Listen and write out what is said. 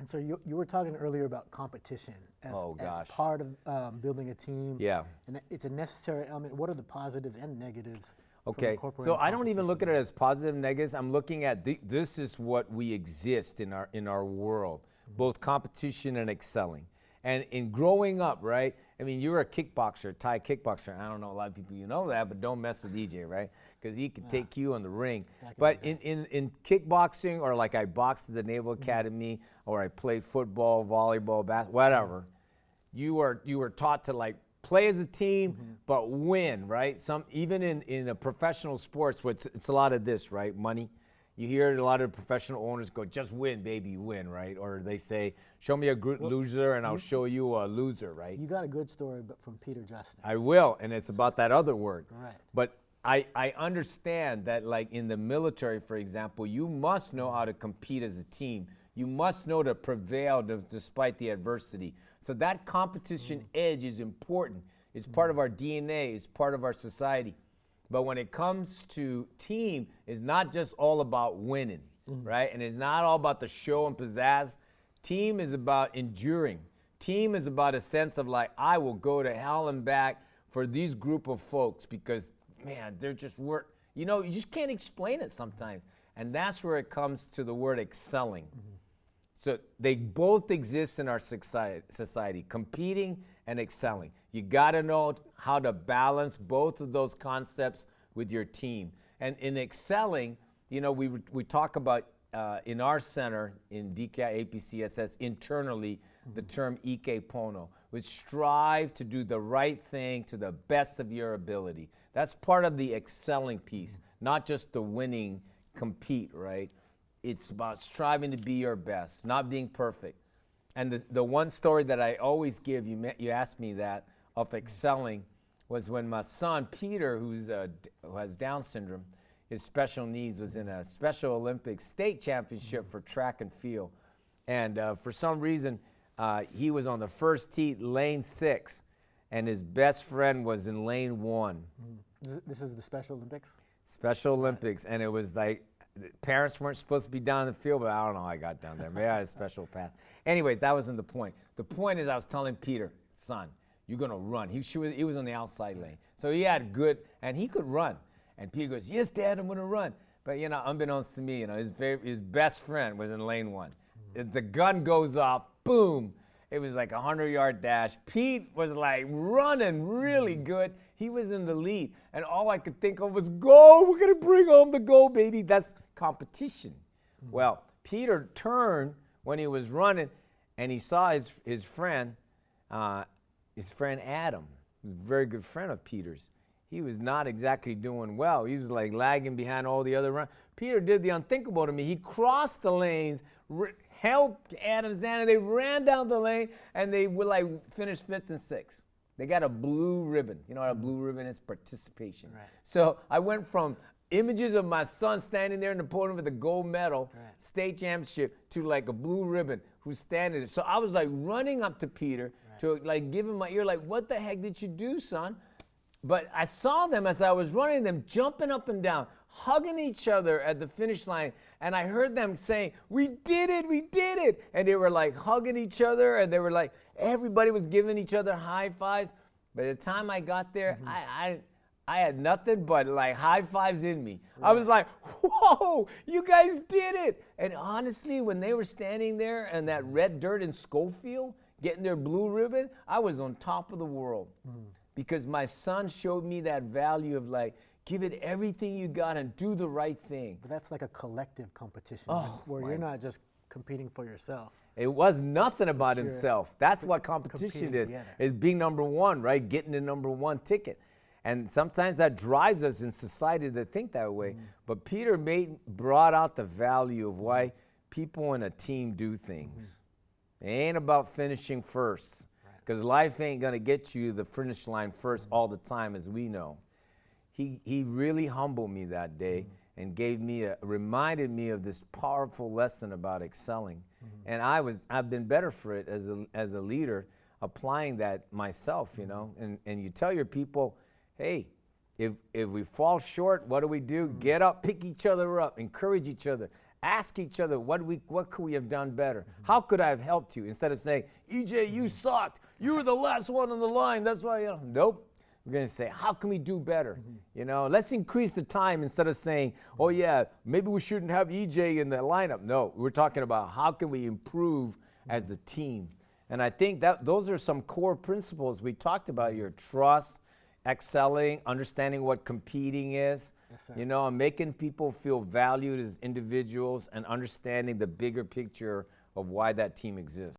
And so you were talking earlier about competition as part of building a team. Yeah. And it's a necessary element. What are the positives and negatives? Okay, so I don't even look at it as positive and negatives. I'm looking at this is what we exist in our world, both competition and excelling. And in growing up, right? I mean, you're a kickboxer, Thai kickboxer. I don't know a lot of people you know that, but don't mess with EJ, right? Because he can take you on the ring. But in kickboxing, or like I boxed at the Naval Academy, or I played football, volleyball, basketball, whatever, you were taught to like play as a team, but win, right? Even in a professional sports, it's a lot of this, right? Money. You hear a lot of professional owners go, just win, baby, win, right? Or they say, show me a good loser and I'll show you a loser, right? You got a good story from Peter Justin. I will, and it's about that other word. Right. But I understand that, like in the military, for example, you must know how to compete as a team. You must know to prevail despite the adversity. So that competition edge is important. It's part of our DNA. It's part of our society. But when it comes to team, it's not just all about winning, right? And it's not all about the show and pizzazz. Team is about enduring. Team is about a sense of like, I will go to hell and back for these group of folks because, man, they're just you just can't explain it sometimes. And that's where it comes to the word excelling. So they both exist in our society, competing and excelling. You got to know how to balance both of those concepts with your team. And in excelling, we talk about in our center, in DKI APCSS, internally, the term Ike Pono, which strive to do the right thing to the best of your ability. That's part of the excelling piece, not just the winning, compete, right? It's about striving to be your best, not being perfect. And the one story that I always give, you asked me that, of excelling, was when my son, Peter, who has Down syndrome, his special needs, was in a Special Olympics state championship for track and field. And for some reason, he was on the first tee, lane 6, and his best friend was in lane 1. This is the Special Olympics? Special Olympics, and it was like, parents weren't supposed to be down in the field, but I don't know how I got down there. Maybe I had a special path. Anyways, that wasn't the point. The point is I was telling Peter, son, you're going to run. He was on the outside lane. So he had good, and he could run. And Peter goes, yes, Dad, I'm going to run. But, unbeknownst to me, his best friend was in lane 1. The gun goes off, boom. It was like a 100-yard dash. Pete was like running really good. He was in the lead. And all I could think of was, go, we're going to bring home the gold, baby. That's competition. Well, Peter turned when he was running, and he saw his friend Adam, a very good friend of Peter's. He was not exactly doing well. He was like lagging behind all the other runners. Peter did the unthinkable to me. He crossed the lanes, helped Adam Zander. They ran down the lane, and they would finish 5th and 6th. They got a blue ribbon. You know what a blue ribbon is? Participation. Right. So I went from images of my son standing there in the podium with a gold medal, state championship, to like a blue ribbon who's standing there. So I was like running up to Peter to like give him my ear, like, what the heck did you do, son? But I saw them as I was running, them jumping up and down, hugging each other at the finish line. And I heard them saying, we did it, we did it. And they were like hugging each other, and they were like, everybody was giving each other high fives. By the time I got there, I had nothing but like high fives in me. Right. I was like, whoa, you guys did it. And honestly, when they were standing there in that red dirt in Schofield, getting their blue ribbon, I was on top of the world. Because my son showed me that value of like, give it everything you got and do the right thing. But that's like a collective competition where you're not just competing for yourself. It was nothing about himself. That's what competition is being number one, right? Getting the number 1 ticket. And sometimes that drives us in society to think that way. But Peter brought out the value of why people in a team do things. It ain't about finishing first, because life ain't going to get you the finish line first all the time, as we know. He really humbled me that day and reminded me of this powerful lesson about excelling. And I've been better for it as a leader, applying that myself, And you tell your people, hey, if we fall short, what do? Get up, pick each other up, encourage each other, ask each other what could we have done better? How could I have helped you? Instead of saying, EJ, you sucked. You were the last one on the line. That's why, nope. We're going to say, how can we do better? Let's increase the time instead of saying, oh yeah, maybe we shouldn't have EJ in the lineup. No, we're talking about how can we improve as a team. And I think that those are some core principles we talked about here: trust, excelling, understanding what competing is, yes, and making people feel valued as individuals and understanding the bigger picture of why that team exists.